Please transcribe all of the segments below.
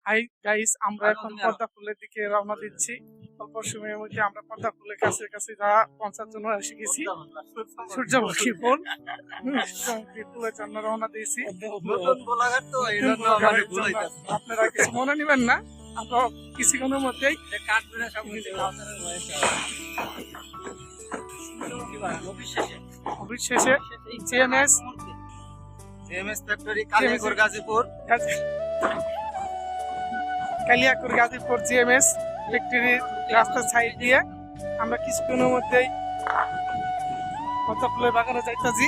Hi guys, আমরা এখন পদ্মা ফুলের দিকে রওনা দিচ্ছি। অল্প সময়ের মধ্যে আমরা পদ্মা ফুলের কাছে কাছে পৌঁছার জন্য এসে গেছি। সূর্যমুখী ফুল, সূর্যমুখী ফুলের জন্য রওনা দিয়েছি। আপনারা কিছু মনে নেবেন না, আমরা কিছুক্ষণের মধ্যেই শেষে GMS factory Kaliakair Gazipur Kaliakair Gazipur GMS ফ্যাক্টরির রাস্তার সাইড দিয়ে আমরা কিছুক্ষণের মধ্যেই পদ্মা ফুলের বাগানে যাইতেছি।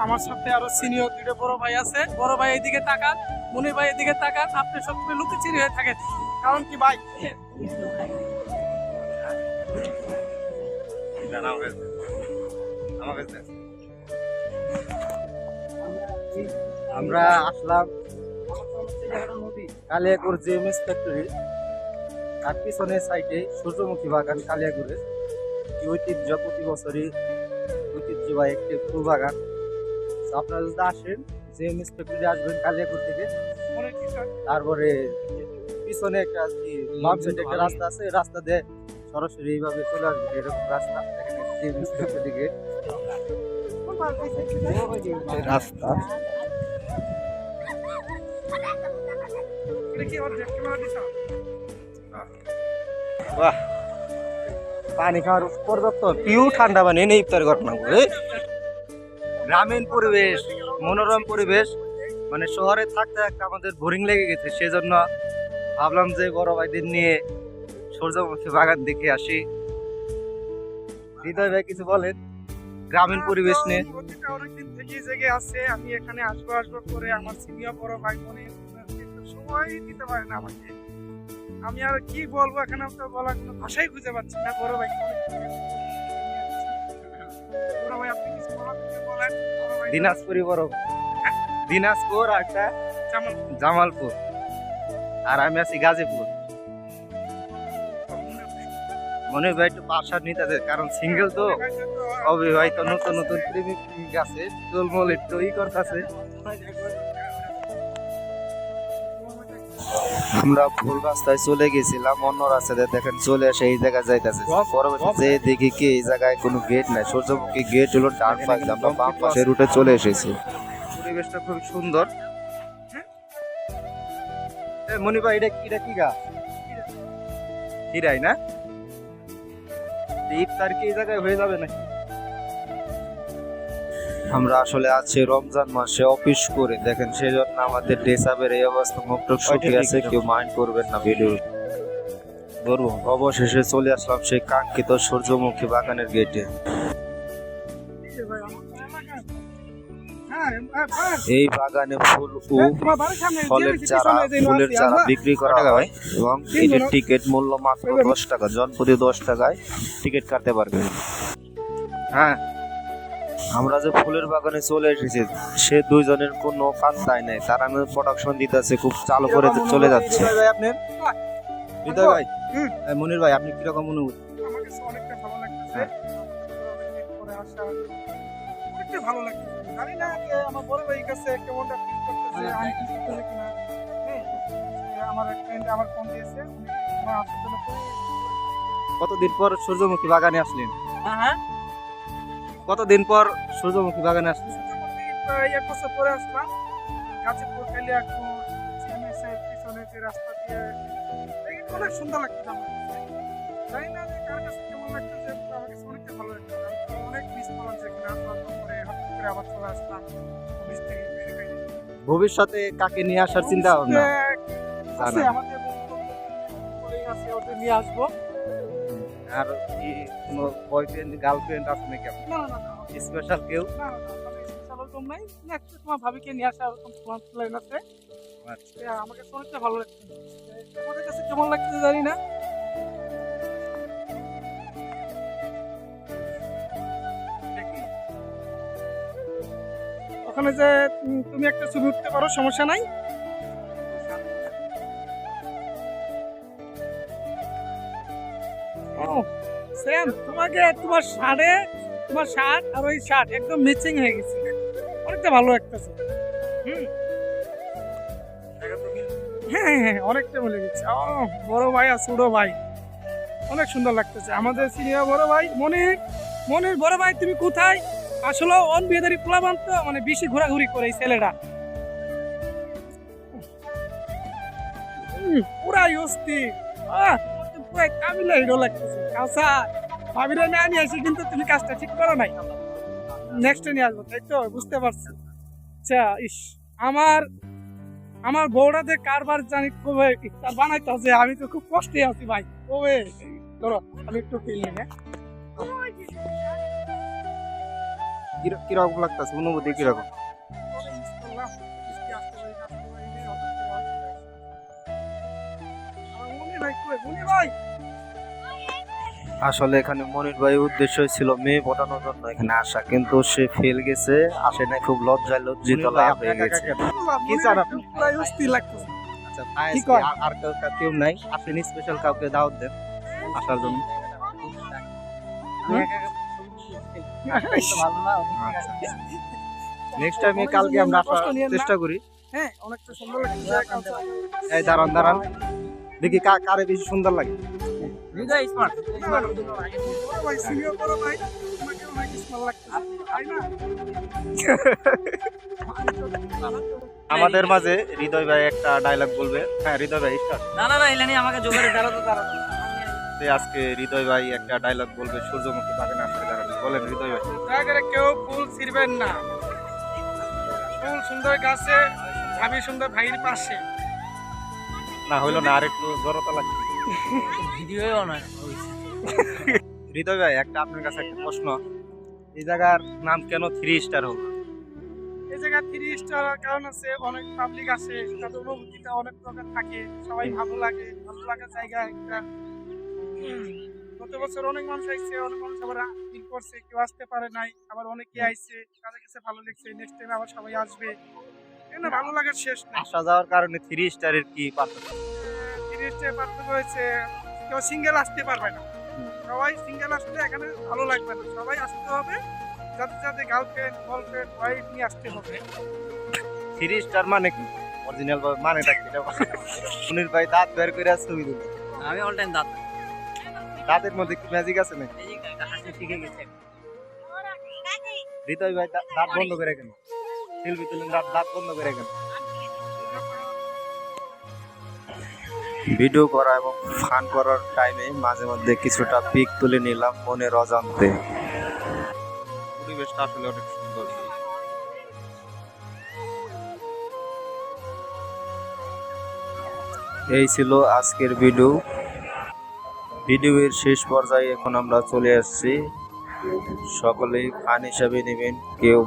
আমার সাথে আরো সিনিয়র দুটো বড় ভাই আছে। বড় ভাই এদিকে তাকান, মনির ভাই এদিকে তাকান। আপনি সবসময় লুকোচুরি হয়ে থাকেন, কারণ কি ভাই? আমরা আসলাম কালিয়াকৈর জিএমএস ফ্যাক্টরি, তার পিছনে সাইডে সূর্যমুখী বাগান কালিয়াকৈরে ঐতিহ্য, প্রতি বছরই ঐতিহ্যবাহী একটি ফুল বাগান। আপনারা যদি আসেন জিএমএস ফ্যাক্টরি আসবেন কালিয়াকৈর থেকে, তারপরে পিছনে একটা বাম সাইডে একটা রাস্তা আছে, রাস্তা দিয়ে সরাসরি এইভাবে চলে আসবে। এরকম রাস্তা জিএমএস ফ্যাক্টরি গেট রাস্তা। বাহ, পানি খাওয়ার পর্যাপ্ত পিউ ঠান্ডা পানি নেই। ইফতার ঘটনা করে গ্রামীণ পরিবেশ, মনোরম পরিবেশ, মানে শহরে থাকতে থাকতে আমাদের বোরিং লেগে গেছে। সেজন্য ভাবলাম যে বড় ভাইদের নিয়ে সূর্যমুখী বাগান দেখে আসি। হৃদয় ভাই কিছু বলেন গ্রামীণ পরিবেশ নিয়ে। অনেকদিন থেকেই জেগে আছে, আমি এখানে আসবো আসবো করে আমার সিনিয়র বড় ভাই বোনে সময় দিতে পারে না আমাকে। আমি আর কি বলবো, এখানে তো বলার কোনো ভাষাই খুঁজে পাচ্ছি না। বড় ভাই আপনি কিছু বলেন। দিনাজপুরি বড় দিনাজপুর আর একটা জামালপুর, আর আমি আছি গাজীপুর। মনে ভাই একটু পাশার নিতে আছে, কারণ সিঙ্গেল তো অবিবাহিত, নতুন নতুন প্রেমিক আছে, চুলমুল একটু করতেছে। আমরা ভুল রাস্তায় চলে গেছিলাম, অন্য রাস্তাতে দেখেন চলে আসে এই জায়গায় যাইতেছে। পরবর্তীতে দেখি কি এই জায়গায় কোনো গেট নাই, সূর্যমুখী গেট হলো ডান পাশে, আমরা বাম পাশে রুটে চলে এসেছি। পরিবেশটা খুব সুন্দর। মনি ভাই এটা কি গাছ? হিরাই না? ইফতার কি এই জায়গায় হয়ে যাবে নাকি? আমরা আসলে আছি রমজান মাসে অফিস করে, দেখেন সেজন্য আমাদের ড্রেসআপের এই অবস্থা। মুখ শুকিয়ে আছে, কেউ মাইন্ড করবেন না ভিডিও ধরবো। অবশেষে চলে আসলাম সেই কাঙ্ক্ষিত সূর্যমুখী বাগানের গেটে। এই বাগানে ফুল ও ফুলের চারা বিক্রি করা হয় এবং এটির টিকিট মূল্য মাত্র 10 টাকা। জনপ্রতি 10 টাকায় টিকিট কাটতে পারবেন। হ্যাঁ, আমরা যে ফুলের বাগানে চলে এসেছি, সে দুইজনের কোনো পাত্তাই নাই। তারা প্রোডাকশন দিতেছে, খুব চালু করে চলে যাচ্ছে। আপনার হৃদয় ভাই, মনির ভাই, আপনি কিরকম অনুভূতি? আমার কাছে অনেকটা ভালো লাগতেছে। পরে আসা অনেকটা ভালো লাগতেছে। জানি না যে আমার বড় ভাই কাছে কেমনটা ফিল করতেছে, আমি কি করতেছি কিনা। আমার এক ফ্রেন্ড আমার ফোন দিয়েছে, আমার আসার জন্য। কতদিন পর সূর্যমুখী বাগানে আসলেন? হ্যাঁ, কতদিন পর সূর্যমুখী বাগানে আসলেন? প্রায় 1 বছর পরে আসলাম। গাজীপুর কালিয়াকৈর জিএমএস এর পিছনে যে রাস্তা দিয়ে অনেক সুন্দর লাগছে আমার কাছে। জানি না যে কার কাছে কেমন লাগতেছে, আমার কাছে অনেকটা ভালো লাগতেছে। আমি অনেক মিস করলাম যেখানে আসলাম, পরে হঠাৎ করে আবার চলে আসলাম অফিস থেকে। ভবিষ্যতে কাকে নিয়ে আসার চিন্তা ভাবনা আছে? আমাদের আছে, ওদের নিয়ে আসবো। আর কি কোনো বয়ফ্রেন্ড গার্লফ্রেন্ড আছে নাকি? না না না, স্পেশাল কেউ? না না, সেরকম নাই। নেক্সট তোমার ভাবিকে নিয়ে আসা এরকম তোমার প্ল্যান আছে। আচ্ছা, আমার কাছে অনেকটা ভালো লাগছে। তোমাদের কাছে কেমন লাগছে জানি না। ওখানে যে তুমি একটা ছবি উঠতে পারো, সমস্যা নাই। সেম তোমাকে, তোমার শার্ট আর ওই শার্ট একদম ম্যাচিং হয়ে গেছে। অনেকটা ভালো লাগতেছে। হ্যাঁ অনেকটা বলে গেছে। বড় ভাই আর ছোট ভাই অনেক সুন্দর লাগতেছে। আমাদের সিনিয়র বড় ভাই মনির বড় ভাই, তুমি কোথায়? আসলে অন বিয়েদারি পোলাবান তো, মানে বেশি ঘোরাঘুরি করে এই ছেলেটা। পুরাই অস্থির, পুরাই কাবিলা হিরো লাগতেছে। কাঁচা ভাবিরা না নিয়ে আসি, কিন্তু তুমি কাজটা ঠিক করো নাই। নেক্সট নিয়ে আসবো, তাই তো? বুঝতে পারছি। আচ্ছা, ইস, আমার বউরাতে কারবার জানি কবে ইফতার বানাইতে আছে। আমি তো খুব কষ্টে আছি ভাই, কবে ধরো আমি একটু ফিল নিই। কিরকম লাগতেছে, অনুভূতি কিরকম? আসলে এখানে মনির ভাই উদ্দেশ্য ছিল মেয়ে পটানোর জন্য এখানে আসা, কিন্তু সে ফেল গেছে। আসে না, খুব লজ্জিত লাভ হয়ে গেছে। কি চান আপনি? পুরাই অস্থির লাগতেছে। আচ্ছা, তাই কি কয়? আর কেউ নাই? আপনি স্পেশাল কাউকে দাওয়াত দেন আসার জন্য। নেক্সট টাইম কালকে আমরা আসার চেষ্টা করি। হ্যাঁ, অনেকটা সুন্দর লাগছে। এই দাঁড়ান, দেখি কারে বেশি সুন্দর লাগে। হৃদয় স্মার্ট ভাই, সিনিয়র বড় ভাই, তোমাকে অনেক স্মার্ট লাগতেছে, তাই না? আমাদের মাঝে হৃদয় ভাই একটা ডায়লগ বলবে। হ্যাঁ, হৃদয় ভাই স্টার্ট। না এলানি আমাকে জোগাড়ে দাঁড়াতো আজকে হৃদয় ভাই একটা ডায়লগ বলবে সূর্যমুখী বাগানে আসলে দাঁড়াবে। বলেন হৃদয় ভাই। দয়া করে কেউ ফুল ছিড়বেন না। ফুল সুন্দর গাছে, ভাবি সুন্দর ভাইয়ের পাশে। না হইলো না, আর একটু জড়তা লাগবে। ভিডিও নয়। হৃদয় ভাই, একটা আপনার কাছে একটা প্রশ্ন। এই জায়গার নাম কেন 3 স্টার হলো? এই জায়গা 3 স্টার কারণ আছে, অনেক পাবলিক আসে, তাদের অনুভূতিটা অনেক প্রকার থাকে, সবাই ভালো লাগা জায়গা একটা। গত বছর অনেক মানুষ আইছে, অনেক মানুষ আবার ফিল করছে, কেউ আসতে পারে নাই, আবার অনেকে আইছে, তাদের কাছে ভালো লাগছে। নেক্সট টাইম আবার সবাই আসবে, এখানে ভালো লাগার শেষ নাই। আসা যাওয়ার কারণে 3 স্টারের কি পার্থক্য? 3 স্টার পার্থক্য হয়েছে, কেউ সিঙ্গেল আসতে পারবে না। সবাই সিঙ্গেল আসলে এখানে ভালো লাগবে না, সবাই আসতে হবে, যাতে গার্লফ্রেন্ড বয়ফ্রেন্ড ওয়াইফ নিয়ে আসতে হবে। 3 স্টার মানে কি? অরিজিনাল মানেটা কি? সুনীল ভাই দাঁত বের করে ছবি দিল। আমি অল টাইম দাঁত দাঁতের মধ্যে কি ম্যাজিক আছে নাকি? হাসি শিখে গেছে। হৃদয় ভাই দাঁত বন্ধ করে কেন? শিল্পী তুলেন দাঁত বন্ধ করে কেন? ভিডিও করা এবং ফান করার টাইমে মাঝে মধ্যে কিছুটা পিক তুলে নিলাম মনের অজান্তে। পরিবেশটা আসলে অনেক সুন্দর। এই ছিল আজকের ভিডিওর শেষ পর্যায়ে এখন আমরা চলে আসছি। সকলেই ফান হিসাবে নেবেন, কেউ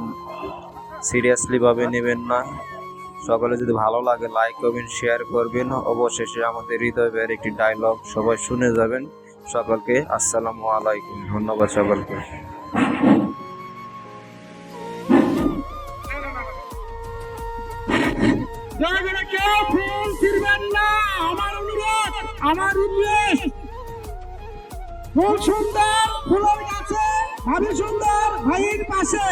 সিরিয়াসলি ভাবে নেবেন না। সকলে যদি ভালো লাগে লাইক কমেন্ট শেয়ার করবেন। অবশেষে আমাদের হৃদয় ভাইয়ের একটি ডায়লগ সবাই শুনে যাবেন। সকলকে আসসালামু আলাইকুম, ধন্যবাদ সকলকে। আমার উদ্দেশ্য ফুল সুন্দর, ফুলের গাছে, ভাবি সুন্দর ভাইয়ের পাশে।